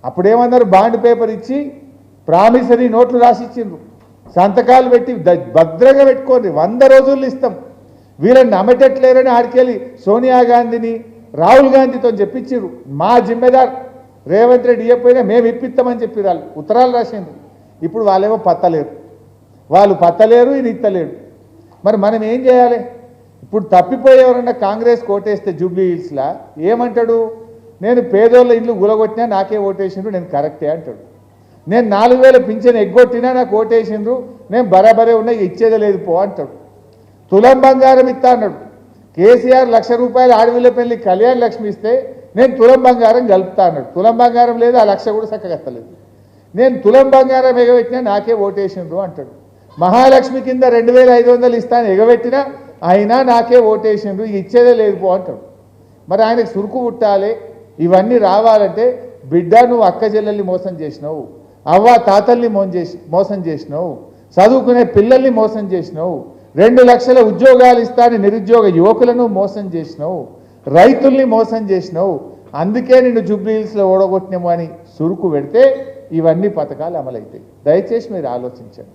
అప్పుడేమన్నారు, bond paper ఇచ్చి promissory నోట్లు రాసిచ్చిండ్రు, సంతకాలు పెట్టి భద్రంగా పెట్టుకోండి, 100 రోజుల్లో ఇస్తాం. వీళ్ళని నమ్మటట్లేరని ఆడికెళ్ళి సోనియా గాంధీని రాహుల్ గాంధీతో చెప్పించారు. మా జిమ్మెదార్ రేవంత్ రెడ్డి ఇవ్వకపోయినా మేము ఇప్పిస్తామని చెప్పి వాళ్ళు ఉత్తరాలు రాసిండ్రు. ఇప్పుడు వాళ్ళేమో పత్తలేరు, వాళ్ళు పత్తలేరు, ఈయన ఇత్తలేడు. మరి మనం ఏం చేయాలి? ఇప్పుడు తప్పిపోయేవారన్నా కాంగ్రెస్ ఓటేస్తే జూబ్లీ హిల్స్లా ఏమంటాడు, నేను పేదోళ్ళ ఇల్లు గులగొట్టినా నాకే ఓటేసిండ్రు, నేను కరెక్టే అంటాడు. నేను 4000 పింఛన్ ఎగ్గొట్టినా నాకు ఓటేసిండ్రు, నేను బరాబరే ఉన్నా, ఇచ్చేదే లేదు పో అంటాడు. తులం బంగారం ఇస్తా అన్నాడు. కేసీఆర్ ₹1,00,000 ఆడవిల్ల పెళ్లి కళ్యాణ లక్ష్మి ఇస్తే నేను తులం బంగారం కలుపుతా అన్నాడు. తులం బంగారం లేదు, ఆ 1,00,000 కూడా చక్కగా ఎత్తలేదు. నేను తులం బంగారం ఎగబెట్టినా నాకే ఓటేసిండ్రు అంటాడు. మహాలక్ష్మి కింద 2,500 ఇస్తాను ఎగబెట్టినా అయినా నాకే ఓటేసిండ్రు, ఇచ్చేదే లేదు పో అంటాడు. మరి ఆయనకు సురుకు పుట్టాలి. ఇవన్నీ రావాలంటే బిడ్డ నువ్వు అక్క చెల్లెల్ని మోసం చేసినావు, అవ్వ తాతల్ని మోసం చేసినావు, చదువుకునే పిల్లల్ని మోసం చేసినావు, 2 లక్షల ఉద్యోగాలు ఇస్తాను నిరుద్యోగ యువకులను మోసం చేసినావు, రైతుల్ని మోసం చేసినావు. అందుకే నిన్ను జూబ్లీ హిల్స్లో ఓడగొట్టినాము అని సురుకు పెడితే ఇవన్నీ పథకాలు అమలవుతాయి. దయచేసి మీరు ఆలోచించండి.